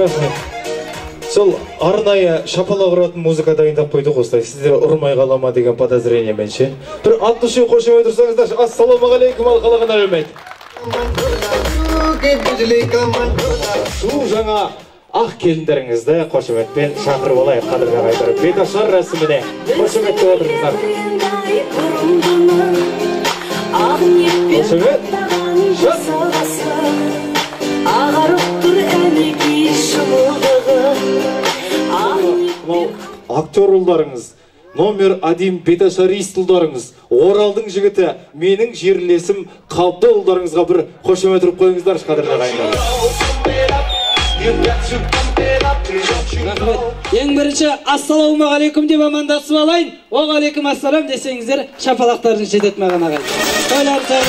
Рахмет. Сол арнайы шапалақ ұратын музыка дайындап қойдық осылай. Сіздер ұрмай қалама деген подозрениемен ше. Бір ат үшін қошемай тұрсаңыздар. Ассалаумағалейкум ал қалаған әлеумет. Су жаңа ақ келіндеріңізді қошеметпен шақырып алайық қадырға қайтарып. Беташар рәсіміне қошеметте отырыңыздар. Қошемет. Актер ұлдарыңыз, номер 1 беташарист ұлдарыңыз, Оралдың жігіті, менің жерлесім қалыпты ұлдарыңызға бір қошемет ұрып қойыңыздар қадірлі ағайындар. Ең бірінші ассалаумағалейкум деп амандасып алайын. Оғалейкум ассалам десеңіздер шапалақтарыңыз жетеді маған ағайын. Тойларыңыз сау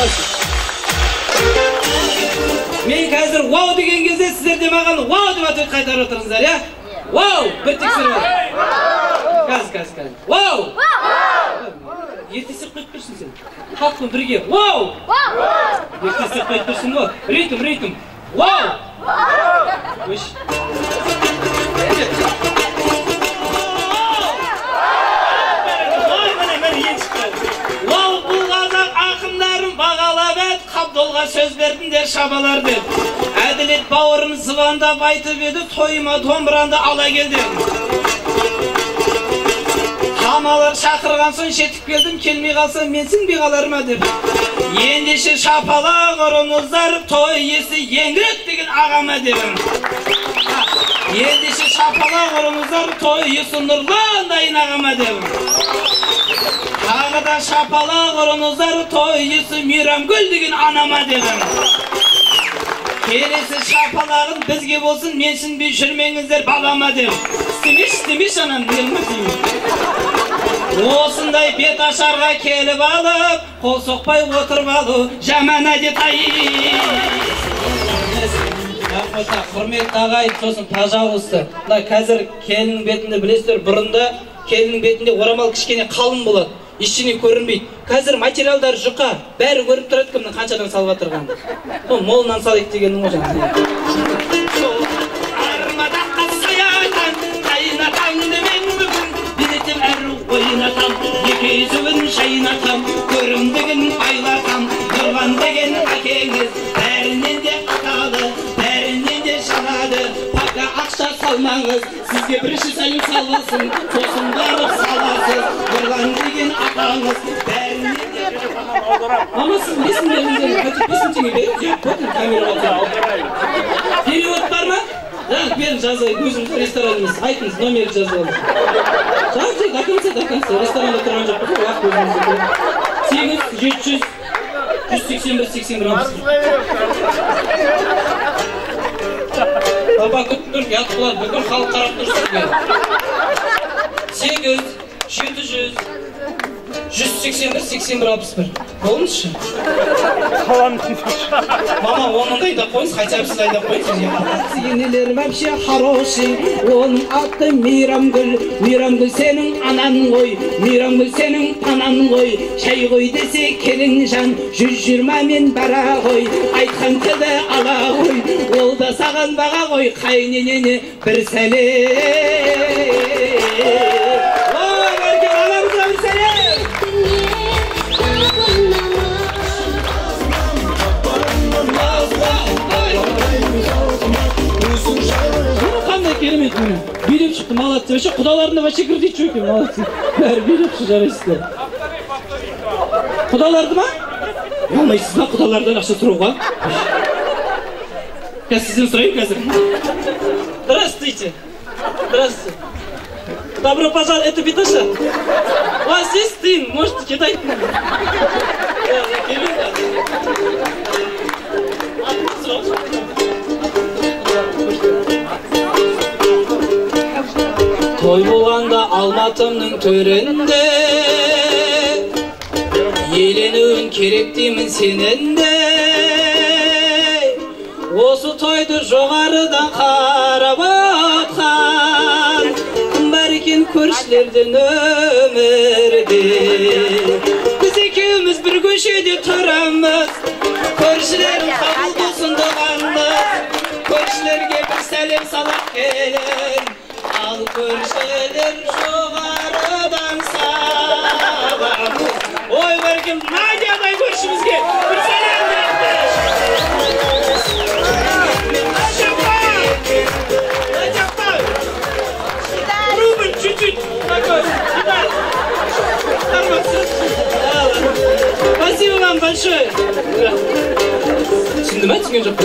Мен қазір вау деген кезде сіздер де маған вау деп атып қайтарып отырыңыздар, я? Вау! Бір тексеріп ал. Қаз. Вау! Ертесек қойып тұрсың сен. Халқын бірге. Вау! Ертесек қойып тұрсың ғой. Ритм. Вау! Өш. Вау бұл қазақ ақындарым бағалап әд Қабдолға сөз бердіңдер шабалар деп. Әділет бауырым звондап айтып еді, тойыма домбыранды ала келді. Хамалар шақырған соң жетіп келдім, келмей қалсам мен сіңбей қалар ма деп. Ендеше шапалақ ұрыңыздар, той иесі еңірек деген ағама дедім. Ендеше шапалақ ұрыңыздар, той иесі нұрландайын ағама дедім. Тағы да шапалақ ұрыңыздар, той иесі Мейрамгүл деген анама дедім. Келесі шапалағын бізге болсын, менсінбей жүрмеңіздер балама деп. Істемеш анам дермі деймін. Осындай бет ашарға келіп алып, қол соқпай отырып алу, жаман әдет ай. Құрметті ағайын, сосын пожалуйста. Қазір келінің бетінде білесіздер, бұрында келінің бетінде орамал кішкене қалың болады. Ешкене көрінбейді. Қазір материалдар жұқа, бәрі көріп тұрады кімнің қаншадан салып жатырғанын. Сол молынан салайық дегенім ғой жаңа. Армадаққа саятан, қайнатаңды мен бүгін, билетем әрі ойнатам, екезуін шайнатам, көрімдігін айлатам, тұрған деген әкеңіз, бәрінен де атады, бәрінен де шанады, пака ақша салмаңыз, сізге бірінші сайын саласын, сосын барып саласыз, тұрған деген атаңыз, бәрінен де... Мама, сіз несін беріңіздер, қайтып теңге беріп, көтін камера алып. Перевод бар ма? Берін жазайын, өзіміз ресторанымыз, айтыңыз, номері жазып алыңыз. Жазайын, до конца, ресторанда тұрған жоқ, уақыт өзімізді. 8-700-181-81. Папа күттір, ят бұлар, бүкіл халық қарап тұрсызбе. 8-700-181-81-61. Болыңызшы? Қаланы сөйтіп. Мама, оның дайдап қойыңыз, хотя бы сіз дайдап қойыңыз. Сенелер вообще хороший, оның аты Мейрамгүл. Мейрамгүл сенің ананың ғой, Мейрамгүл сенің ананың ғой. Шай ғой десе келің жан, 120 мен бара ғой. Айтқан тілі ала ғой, ол да саған баға ғой. Қайненене бір сәлем. Керемет мені. Билеп шықты, молодцы. Вообще құдаларында вообще кірдейді жоқ екен, молодцы. Бәрі билеп шықты, жарайсыздар. Құдаларды ма? Алмайсыз ба құдалардан ақша тұруға? Я сізден сұрайын қазір. Здравствуйте. Здравствуйте. Добро пожаловать, это Беташа. У вас есть сын, можете читать. Той болғанда Алматымның төрінде, еленуін керек деймін сенінде. Осы тойды жоғарыдан қарап атқан, кім бар екен көршілерден өмірде. Біз екеуміз бір көшеде тұрамыз, көршілерім қабыл болсын дұғамыз, көршілерге бір сәлем Yer salak gelen al görseler жоғарыдан сабақ. Ой бәркім, Надядай көршімізге бір сәлем берді. Надяпай! Рубль чуть-чуть такой, сюда. Спасибо вам большое. Түсінді ма, түсінген жоқ?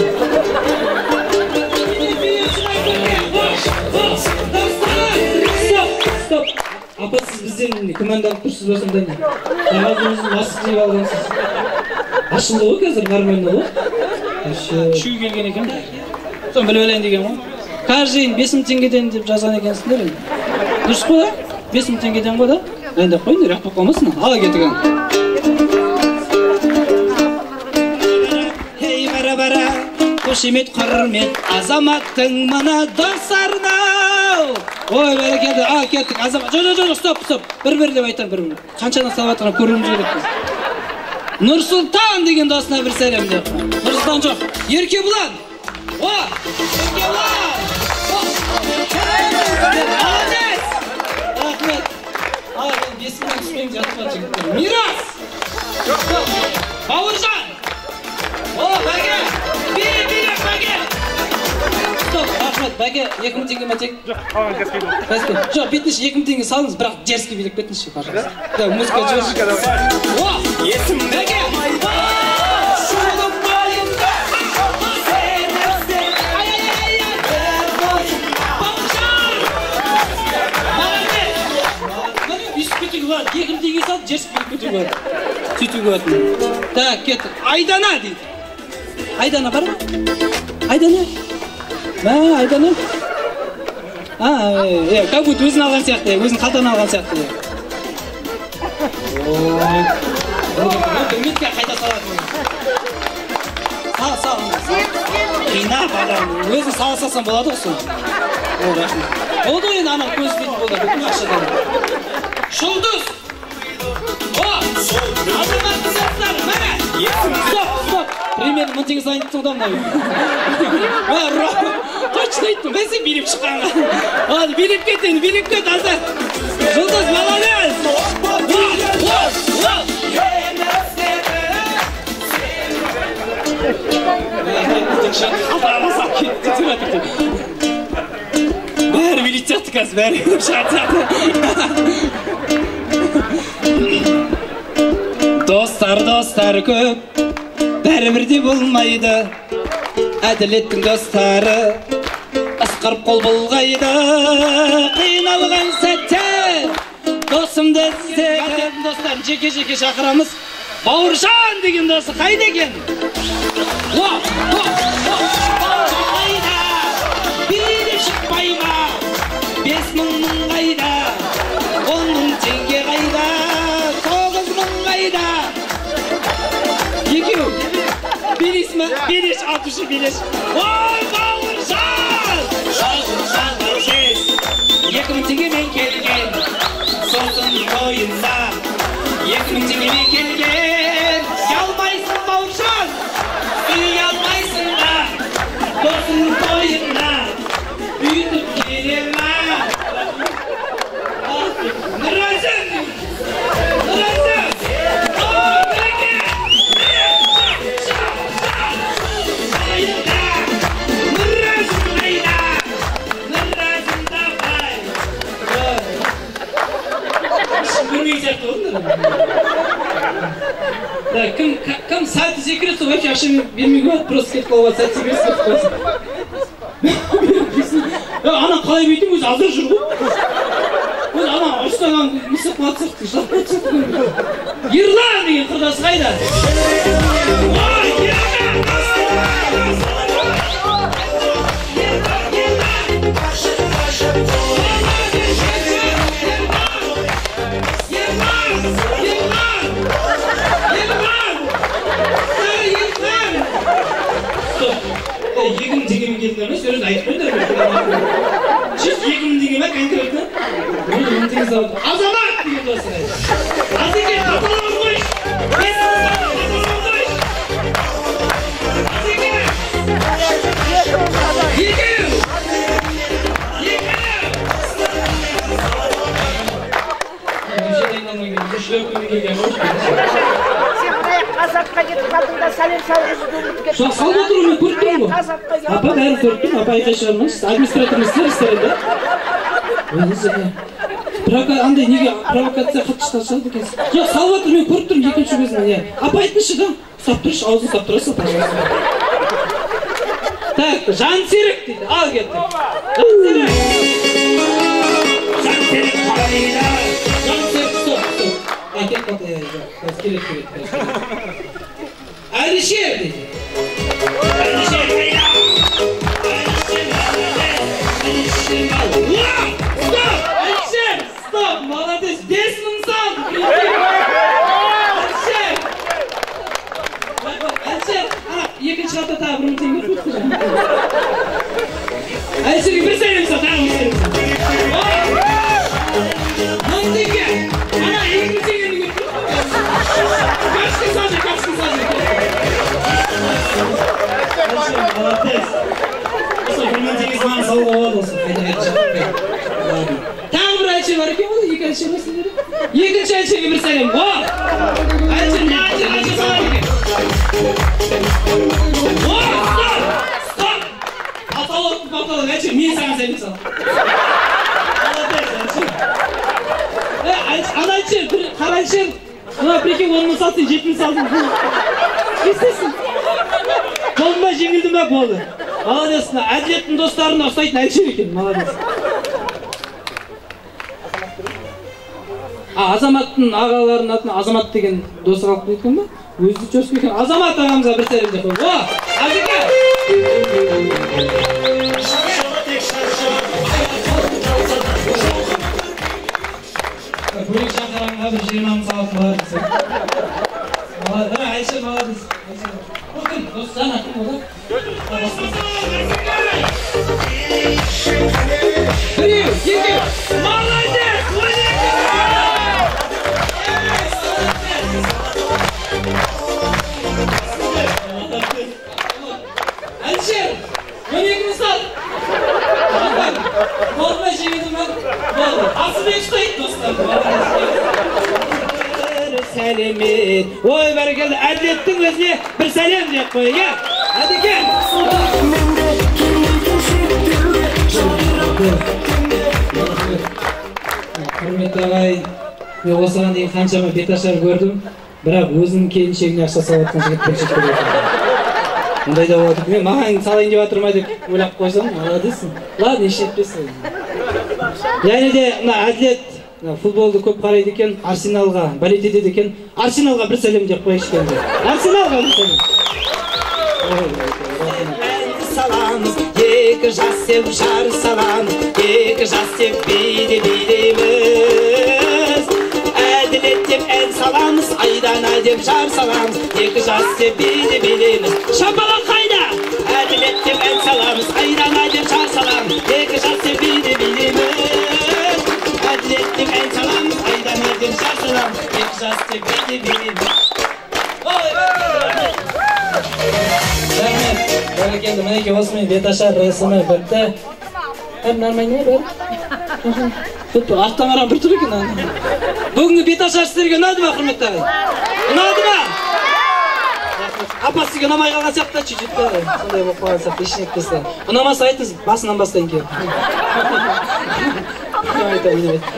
Стоп! Апа, сіз бізден күмәнді алып тұрсыз ба сонда не? Қағазыңызды басып жеп алғансыз. Ашылды ғой қазір, нормально ғой? Шүй келген екен. Соны біліп әлейін деген ғой. Каждый день 5000 теңгеден деп жазған екенсіңдер. Дұрыс қой да? 5000 теңгеден ғой да? Енді қойын, ряқ болып қалмасын. Ала кетік аң. Хей бара-бара, қошемет құрмет, азаматтың мына достарына. Ой, бәрекелді, кеттік, азамат. Жоқ, стоп. Бір деп айтам, бір. Қаншаны салып атқан көруіміз керек. Нұрсұлтан деген досына бір сәлем деп. Нұрсұлтан жоқ, Еркебұлан. Еркебұлан. Молодец. Рахмет. Мен 5000 түспеймін, жатып жігіттер. Мирас. Бауыржан. Бәке. Бері, бәке. Стоп, рахмет, бәке, 2000 теңге ма тек? Жоқ, қалған кәсіпкер болды. Жоқ, бетінші 2000 теңге салыңыз, бірақ дерзкий билеп кетіңізші, пожалуйста. Да, музыка жіберші. Есім бәке. Шудың бойында. Бауыржан. Молодец. Міне, бүйсіп кетуге болады. 2000 теңге салып, дерзкий билеп кетуге болады. Сөйтуге болады. Так, кеттік. Айдана дейді. Айдана бар ма? Айдана? Айдана? Как будто өзін алған сияқты, өзін қалтаны алған сияқты. Үмітке қайта салатын. Сал. Қинап адам, өзін саласасан болады осы. Олды ойын ана көз дейтін болды, бүкіл ақшадан. Жұлдыз! Азаматтың жастар, мәне! Стоп! Примерно 1000 теңге сайын тұғдам да. Точно айттым, бәсе билеп шыққанға. Ладно, билеп кет, азар. Жұлдыз, молодец! Бәрі билет сияқты қазір, бәрі шығады. Достар көп, бәрібірде болмайды. Әділеттің достары ысқырып қол бұлғайды. Қиналған сәтте досымды іздеген достар жеке шақырамыз. Бауыржан деген досы қайда екен? Қайда? Биде шықпай ма? 5000 қайда? 10.000 теңге қайда? 9000 қайда? Екеу Билеш ма? Билеш, атушы билеш. Ой, Бауыржан! Бауыржан Бауыржан 2000 теңгемен келген сосын ойында 2000 теңгемен келген Ұялмайсың Бауыржан Ұялмайсың ба Досың тойында Үйтіп келе ма Нұразым Да, кім сәті секрет, сол вообще ақша бермей қойады, просто кетіп қалуға сәті секрет кетіп қойсын. Ана қалай бейтім, өзі азыр жүр ғой. Өзі ана ұштаған мысық матсықты, жылап кетсіқты. Ерлан деген құрдасы қайда? Ой, Ерлан! Егін дегенмен келдіңдер ме? Сөзін айтып қойыңдар ма? Жүз егін деген ме конкретно? Азамат деген досы қайда? Азеке, аталауыз қойш! Аталауыз қойш! Азеке! Екеу! Қатында сәлем салғызып Жоқ, салып отырмын, мен көріп тұрмын ғой. Апа, бәрін көріп тұрмын, апа айқай шығармаңыз. Администраторымыз істерінде. Андай неге провокация қатты шығарады екенсіз. Жоқ, салып отыр, мен көріп тұрмын екінші көзінен. Апа айтыңызшы да, ұстап тұршы, аузын ұстап тұрасыз, пожалуйста. Так, Жансерік дейді, ал кетті. Жансерік. Жансерік қайда? Жансерік, стоп. Әкет қаты, керек. Әлішер дейді. Әлішер қайда? Әлішер, стоп, молодец, 5 мың сал. Әлішер, екінші қата тағы 1 мың теңге қойыпты жаңа. Әлішерге бір сәлем сал, тағы 1 сәлем сал. 1000 теңге. Ана 2000 теңгені көріп Кашкин сажы. Молодец. Осы 1 мың теңгесі маған салуға болады осы. Қайта шақырып. Тағы бір әлшер бар екен ғой, екі әлшер мәселелері. Екінші әлшерге бір сәлем. Әлшер не әлшер салар екен? Стоп! Аталық, әлшер, мен саған сәлем сал. Молодец, әлшер. Ана әлшер, бір қара әлшер. Мына прикинь, 10 мың салсың, 7 мың салдың. Естесің? Жолын ба, жеңілдің ба, болды. Молодец, әділеттің достарына ұстайтын әлшер екен, молодец. Азаматтың ағаларының атына Азамат деген досы қалып кеткен ба? Өзі жосып екен. Азамат ағамызға бір сәлем деп қойып. Азеке! Бөлек шақыраңға бір 20 мың салып қалар десек. Әлшер, молодец. Бұл кім? Досы жаңа кім ол да? Біреу, екеу. Молодец! Әлшер, 12 мың сал. Болмай жемедің ба? Болды. Асылбек ұстайды, достар. Сәлемет. Ой, бәрекелді, әділеттің өзіне бір сәлем деп қойы. Әдеке. Құрметті ағай, мен осыған дейін қаншама беташар көрдім, бірақ өзінің келіншегіне ақша салатқан жігіт көрсетіп көреді. Мұндай да болады. Мен маған салайын деп жатыр ма деп ойлап қойсам, молодецсің. Ладно, еш етпесін. Және де әділет футболды көп қарайды екен, Арсеналға болеть етеді екен. Арсеналға бір сәлем деп қойшы кенде. Арсеналға бір сәлем. Саламыз, екі жас сеп жар саламыз, екі жас сеп бейдеміз. Әділет деп ән саламыз, айдана деп жар саламыз, екі жас сеп бейдеміз. Шапалақ қайда? Әділет деп ән саламыз, айдана деп жар саламыз, екі жас сеп бейдеміз. Әділет деп ән саламыз, айдана деп жар саламыз, екі жас сеп бейдеміз. Бәрекелді, мінеке осымен беташар рәсімі бітті. Нормальный бәр? Арттан қарам бір тұр екен. Бүгінгі беташар сіздерге ұнады ма, құрметті ағай? Ұнады ма? Апа сізге ұнамай қалған сияқты, чуть-чуть сондай болып қалған сияқты, ішіне кетпесті. Ұнамаса айтыңыз, басынан бастайын кейін.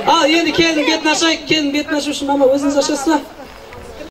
Ал, енді келдің бетін ашайық, келдің бетін ашу үшін мама өзіңіз ашасыз ба?